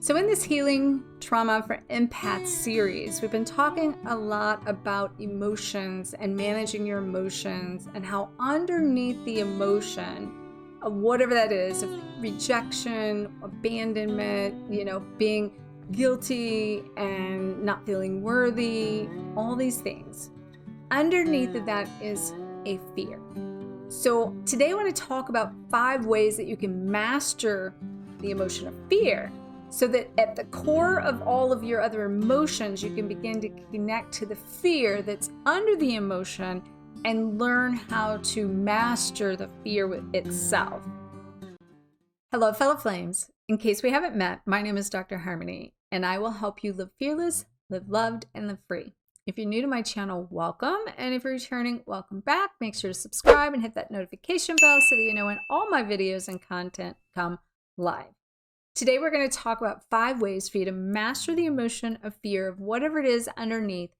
So in this Healing Trauma for Empaths series, we've been talking a lot about emotions and managing your emotions and how underneath the emotion of whatever that is, of rejection, abandonment, being guilty and not feeling worthy, all these things, underneath of that is a fear. So today I want to talk about 5 ways that you can master the emotion of fear, so that at the core of all of your other emotions, you can begin to connect to the fear that's under the emotion and learn how to master the fear itself. Hello, fellow flames. In case we haven't met, my name is Dr. Harmony, and I will help you live fearless, live loved, and live free. If you're new to my channel, welcome. And if you're returning, welcome back. Make sure to subscribe and hit that notification bell so that you know when all my videos and content come live. Today, we're going to talk about 5 ways for you to master the emotion of fear of whatever it is underneath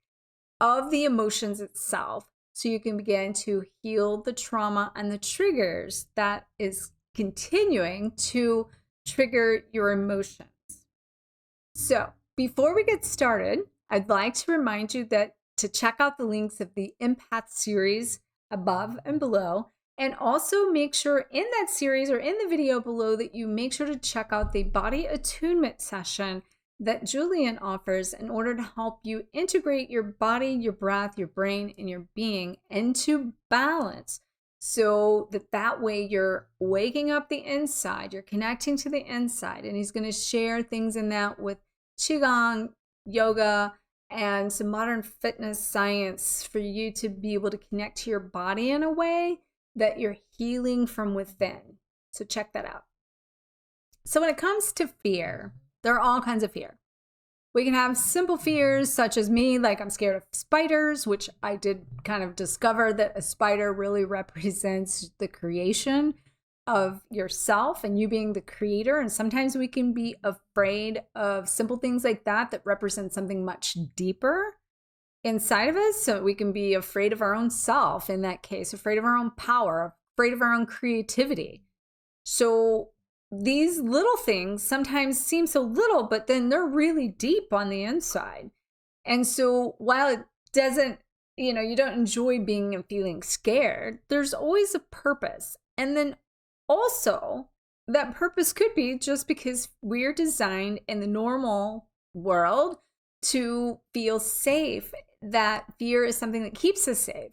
of the emotions itself, so you can begin to heal the trauma and the triggers that is continuing to trigger your emotions. So before we get started, I'd like to remind you that to check out the links of the Empaths series above and below. And also make sure in that series or in the video below that you make sure to check out the body attunement session that Julian offers in order to help you integrate your body, your breath, your brain, and your being into balance, so that way you're waking up the inside, you're connecting to the inside. And he's going to share things in that with Qigong, yoga, and some modern fitness science for you to be able to connect to your body in a way that you're healing from within. So check that out. So when it comes to fear, there are all kinds of fear. We can have simple fears such as me, like I'm scared of spiders, which I did kind of discover that a spider really represents the creation of yourself and you being the creator. And sometimes we can be afraid of simple things like that represent something much deeper inside of us. So we can be afraid of our own self in that case, afraid of our own power, afraid of our own creativity. So these little things sometimes seem so little, but then they're really deep on the inside. And so while it doesn't, you don't enjoy being and feeling scared, there's always a purpose. And then also that purpose could be just because we're designed in the normal world to feel safe. That fear is something that keeps us safe.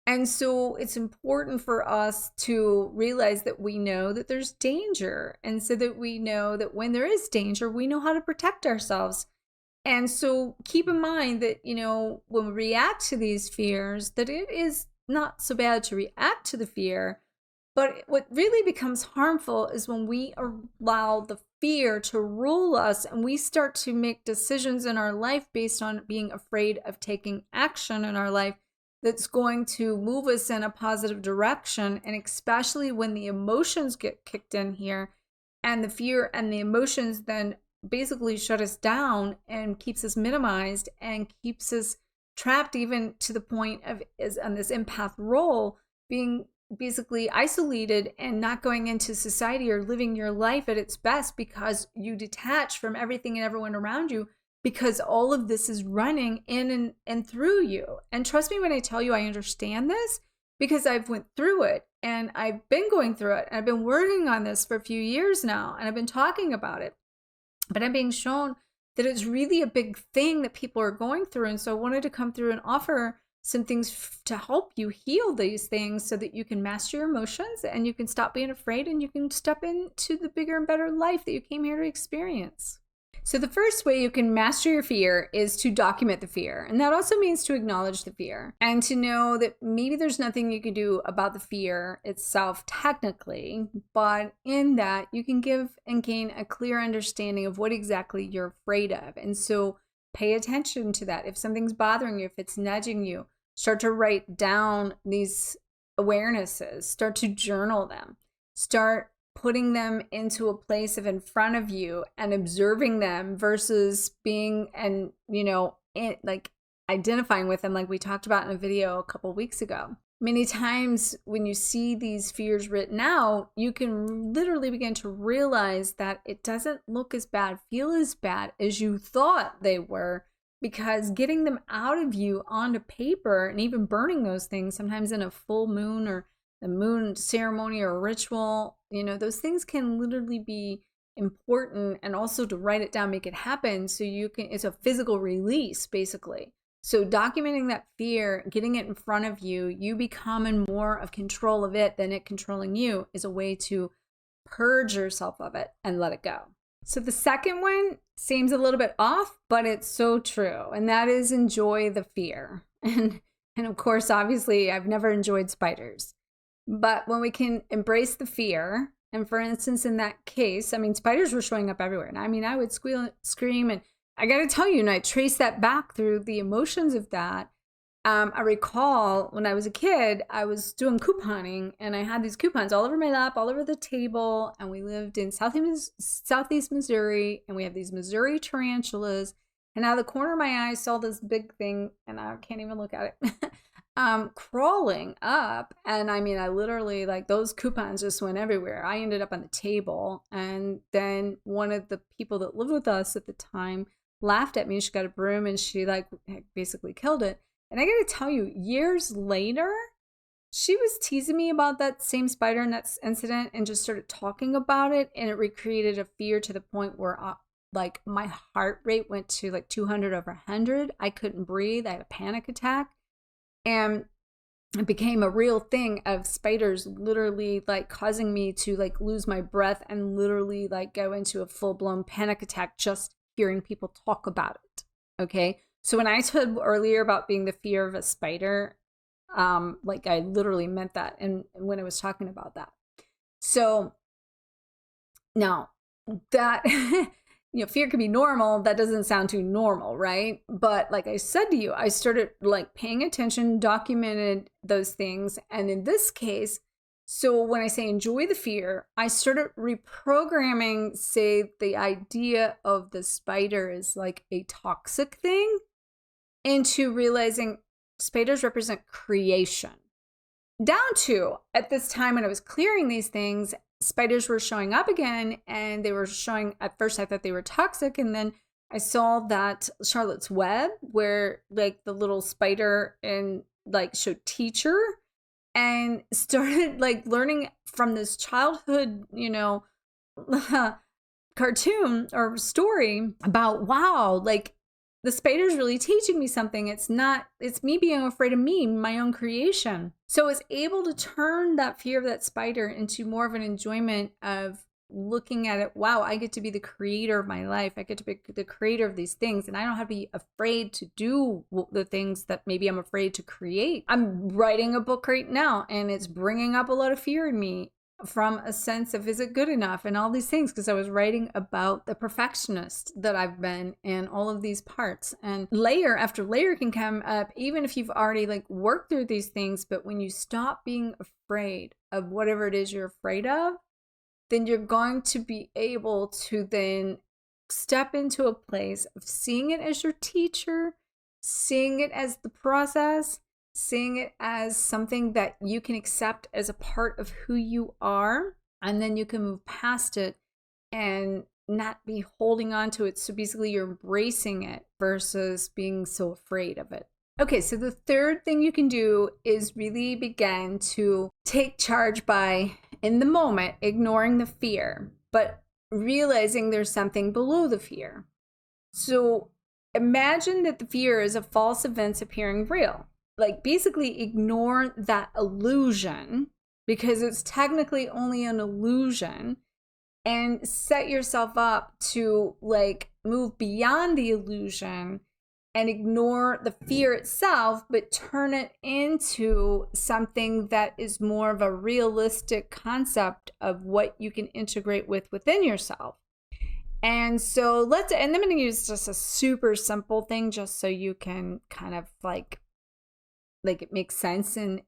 And so it's important for us to realize that we know that there's danger. And so that we know that when there is danger, we know how to protect ourselves. And so keep in mind that, when we react to these fears, that it is not so bad to react to the fear. But what really becomes harmful is when we allow the fear to rule us and we start to make decisions in our life based on being afraid of taking action in our life that's going to move us in a positive direction. And especially when the emotions get kicked in here and the fear and the emotions then basically shut us down and keeps us minimized and keeps us trapped, even to the point of, on this empath role, being basically isolated and not going into society or living your life at its best because you detach from everything and everyone around you, because all of this is running in and through you. And trust me when I tell you I understand this, because I've went through it and I've been going through it and I've been working on this for a few years now and I've been talking about it, but I'm being shown that it's really a big thing that people are going through. And so I wanted to come through and offer some things to help you heal these things so that you can master your emotions and you can stop being afraid and you can step into the bigger and better life that you came here to experience. So the first way you can master your fear is to document the fear. And that also means to acknowledge the fear and to know that maybe there's nothing you can do about the fear itself technically, but in that you can give and gain a clear understanding of what exactly you're afraid of. And so pay attention to that. If something's bothering you, if it's nudging you, start to write down these awarenesses, start to journal them, start putting them into a place of in front of you and observing them versus being like identifying with them, like we talked about in a video a couple weeks ago. many times when you see these fears written out, you can literally begin to realize that it doesn't look as bad, feel as bad as you thought they were, because getting them out of you onto paper and even burning those things, sometimes in a full moon or the moon ceremony or ritual, those things can literally be important. And also to write it down, make it happen, so it's a physical release basically. So documenting that fear, getting it in front of you, you becoming more of control of it than it controlling you, is a way to purge yourself of it and let it go. So the second one seems a little bit off, but it's so true. And that is enjoy the fear. And of course, obviously, I've never enjoyed spiders. But when we can embrace the fear, and for instance, in that case, spiders were showing up everywhere. And I would squeal, scream, and I got to tell you, and I trace that back through the emotions of that. I recall when I was a kid, I was doing couponing, and I had these coupons all over my lap, all over the table, and we lived in southeast Missouri, and we have these Missouri tarantulas, and out of the corner of my eye, I saw this big thing, and I can't even look at it, crawling up, and I literally, those coupons just went everywhere. I ended up on the table, and then one of the people that lived with us at the time laughed at me. She got a broom, and she basically killed it. And I gotta tell you, years later, she was teasing me about that same spider and that incident, and just started talking about it. And it recreated a fear to the point where my heart rate went to 200 over 100. I couldn't breathe. I had a panic attack. And it became a real thing of spiders literally causing me to lose my breath and literally go into a full-blown panic attack just hearing people talk about it. Okay. So when I said earlier about being the fear of a spider, I literally meant that. And when I was talking about that, so now that, fear can be normal. That doesn't sound too normal, right? But like I said to you, I started paying attention, documented those things. And in this case, so when I say enjoy the fear, I started reprogramming, say, the idea of the spider is a toxic thing, into realizing spiders represent creation. Down to, at this time when I was clearing these things, spiders were showing up again, and they were showing, at first I thought they were toxic, and then I saw that Charlotte's Web, where the little spider and showed teacher, and started learning from this childhood, cartoon or story about, wow, the spider's really teaching me something. It's me being afraid of me, my own creation. So I was able to turn that fear of that spider into more of an enjoyment of looking at it. Wow, I get to be the creator of my life. I get to be the creator of these things. And I don't have to be afraid to do the things that maybe I'm afraid to create. I'm writing a book right now, and it's bringing up a lot of fear in me, from a sense of, is it good enough, and all these things, because I was writing about the perfectionist that I've been, and all of these parts, and layer after layer can come up, even if you've already worked through these things. But when you stop being afraid of whatever it is you're afraid of, then you're going to be able to then step into a place of seeing it as your teacher, seeing it as the process, seeing it as something that you can accept as a part of who you are, and then you can move past it and not be holding on to it. So basically you're embracing it versus being so afraid of it. Okay, so the third thing you can do is really begin to take charge by, in the moment, ignoring the fear, but realizing there's something below the fear. So imagine that the fear is of false events appearing real. Basically ignore that illusion, because it's technically only an illusion, and set yourself up to move beyond the illusion and ignore the fear itself, but turn it into something that is more of a realistic concept of what you can integrate within yourself. And so and I'm going to use just a super simple thing, just so you can kind of it makes sense, and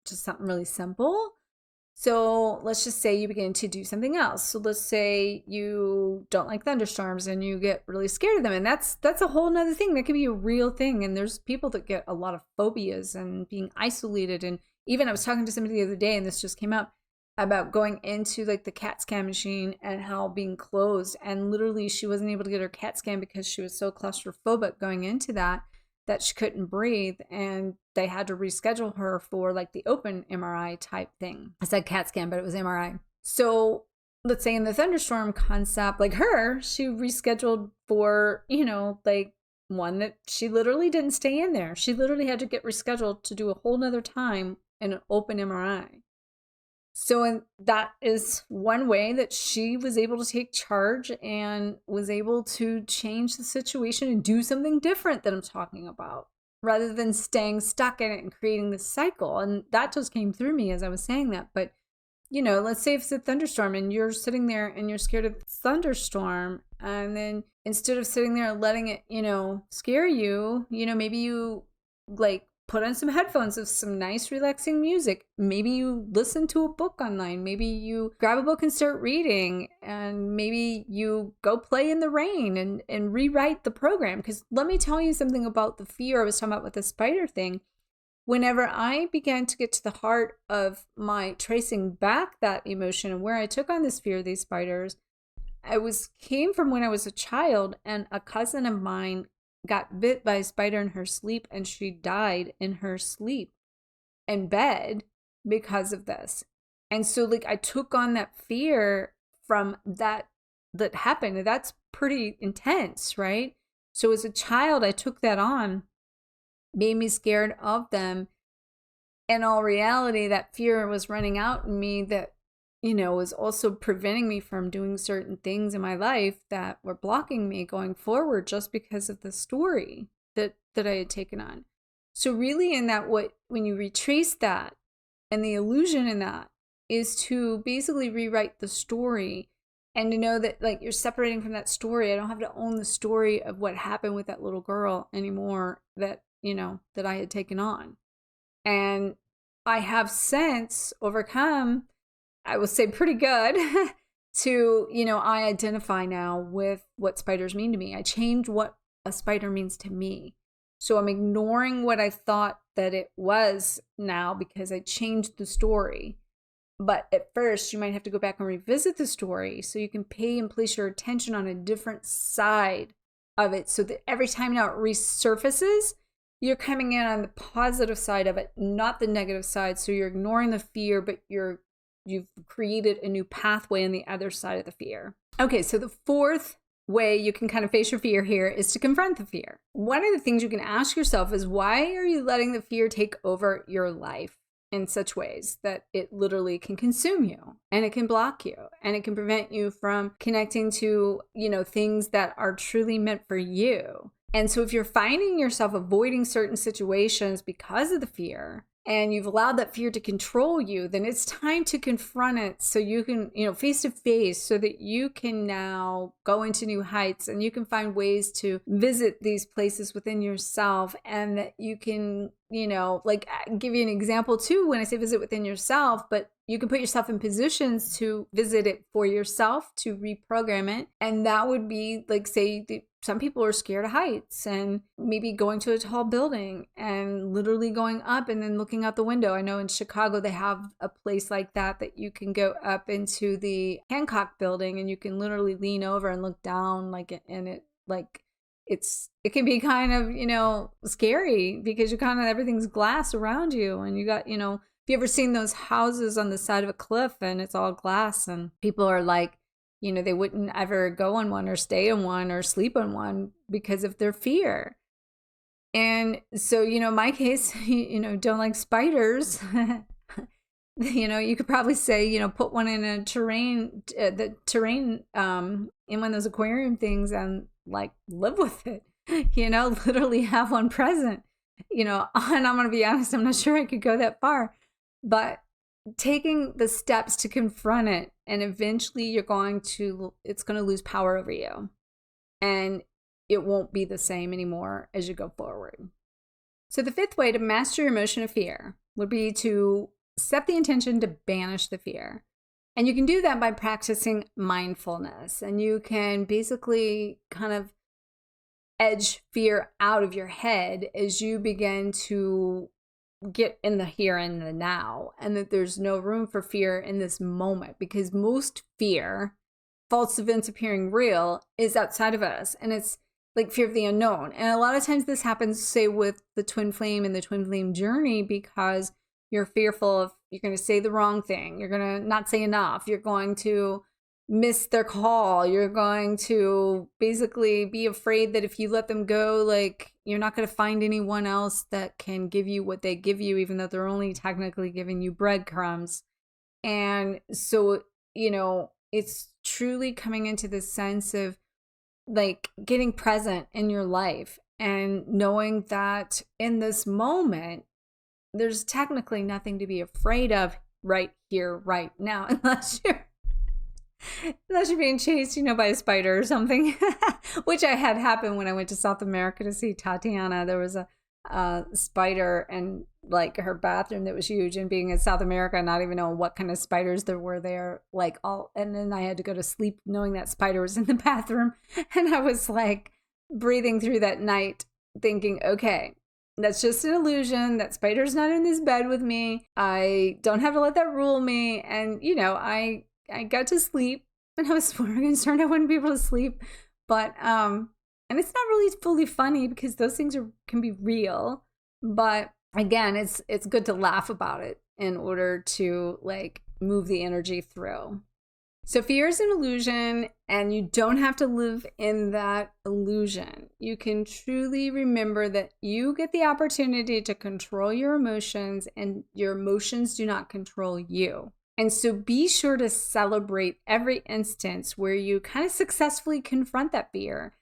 just something really simple. So let's just say you begin to do something else. So let's say you don't like thunderstorms and you get really scared of them. And that's a whole nother thing. That could be a real thing. And there's people that get a lot of phobias and being isolated. And even I was talking to somebody the other day, and this just came up about going into like the CAT scan machine and how being closed. And literally she wasn't able to get her CAT scan because she was so claustrophobic going into that she couldn't breathe, and they had to reschedule her for like the open MRI type thing. I said CAT scan, but it was MRI. So let's say in the thunderstorm concept, like her, she rescheduled for, like one that she literally didn't stay in there. She literally had to get rescheduled to do a whole nother time in an open MRI. So that is one way that she was able to take charge and was able to change the situation and do something different that I'm talking about, rather than staying stuck in it and creating this cycle. And that just came through me as I was saying that. But, let's say it's a thunderstorm and you're sitting there and you're scared of the thunderstorm. And then instead of sitting there and letting it, scare you, maybe you like put on some headphones of some nice relaxing music. Maybe you listen to a book online. Maybe you grab a book and start reading, and maybe you go play in the rain and rewrite the program. Because let me tell you something about the fear I was talking about with the spider thing. Whenever I began to get to the heart of my tracing back that emotion and where I took on this fear of these spiders, came from when I was a child, and a cousin of mine got bit by a spider in her sleep, and she died in her sleep in bed because of this. And so like I took on that fear from that happened, and that's pretty intense, right? So as a child, I took that on, made me scared of them. In all reality, that fear was running out in me that was also preventing me from doing certain things in my life that were blocking me going forward, just because of the story that I had taken on. So really when you retrace that, and the illusion in that is to basically rewrite the story, and to know that like you're separating from that story. I don't have to own the story of what happened with that little girl anymore that I had taken on. And I have since overcome, I will say pretty good, to, I identify now with what spiders mean to me. I change what a spider means to me. So I'm ignoring what I thought that it was now because I changed the story. But at first, you might have to go back and revisit the story so you can pay and place your attention on a different side of it, so that every time now it resurfaces, you're coming in on the positive side of it, not the negative side. So you're ignoring the fear, but you've created a new pathway on the other side of the fear. Okay, so the fourth way you can kind of face your fear here is to confront the fear. One of the things you can ask yourself is, why are you letting the fear take over your life in such ways that it literally can consume you, and it can block you, and it can prevent you from connecting to, things that are truly meant for you? And so if you're finding yourself avoiding certain situations because of the fear, and you've allowed that fear to control you, then it's time to confront it, so you can, face to face, so that you can now go into new heights, and you can find ways to visit these places within yourself, and that you can, like give you an example too when I say visit within yourself, but you can put yourself in positions to visit it for yourself, to reprogram it. And that would be like, say, some people are scared of heights, and maybe going to a tall building and literally going up and then looking out the window. I know in Chicago, they have a place like that you can go up into the Hancock building, and you can literally lean over and look down, it can be kind of, scary, because everything's glass around you, and you got, have you ever seen those houses on the side of a cliff and it's all glass, and people are like, they wouldn't ever go on one or stay in one or sleep on one because of their fear. And so, my case, don't like spiders. You could probably say, put one in a terrain, in one of those aquarium things, and like live with it, literally have one present, and I'm going to be honest, I'm not sure I could go that far, but taking the steps to confront it, and eventually it's going to lose power over you, and it won't be the same anymore as you go forward. So the fifth way to master your emotion of fear would be to set the intention to banish the fear. And you can do that by practicing mindfulness. And you can basically kind of edge fear out of your head as you begin to get in the here and the now, and that there's no room for fear in this moment, because most fear, false events appearing real, is outside of us, and it's like fear of the unknown. And a lot of times this happens, say, with the twin flame and the twin flame journey, because you're fearful of, you're going to say the wrong thing, you're going to not say enough, you're going to miss their call, you're going to basically be afraid that if you let them go, like, you're not going to find anyone else that can give you what they give you, even though they're only technically giving you breadcrumbs. And so, you know, it's truly coming into this sense of like getting present in your life and knowing that in this moment, there's technically nothing to be afraid of right here, right now, unless you're being chased, you know, by a spider or something, which I had happen when I went to South America to see Tatiana. There was a spider in like her bathroom that was huge, and being in South America, not even knowing what kind of spiders there were there, like all, and then I had to go to sleep knowing that spider was in the bathroom. And I was like breathing through that night thinking, okay, that's just an illusion. That spider's not in this bed with me. I don't have to let that rule me. And, you know, I got to sleep, and I was more concerned I wouldn't be able to sleep. But, and it's not really fully funny because those things can be real. But again, it's good to laugh about it in order to like move the energy through. So fear is an illusion, and you don't have to live in that illusion. You can truly remember that you get the opportunity to control your emotions, and your emotions do not control you. And so be sure to celebrate every instance where you kind of successfully confront that fear.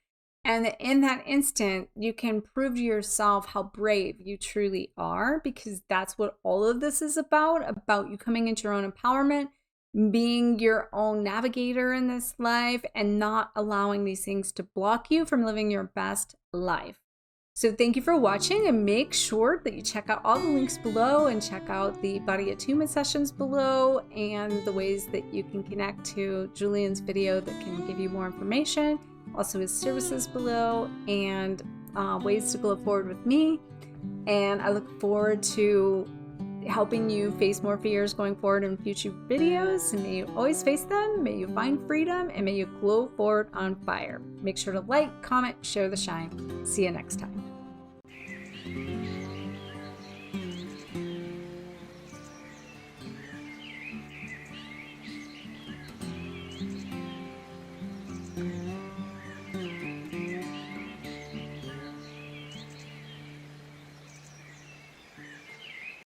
And in that instant, you can prove to yourself how brave you truly are, because that's what all of this is about you coming into your own empowerment, being your own navigator in this life, and not allowing these things to block you from living your best life. So thank you for watching, and make sure that you check out all the links below and check out the body attunement sessions below and the ways that you can connect to Julian's video that can give you more information. Also his services below, and ways to go forward with me. And I look forward to helping you face more fears going forward in future videos. And may you always face them, may you find freedom, and may you glow forward on fire. Make sure to like, comment, share the shine. See you next time.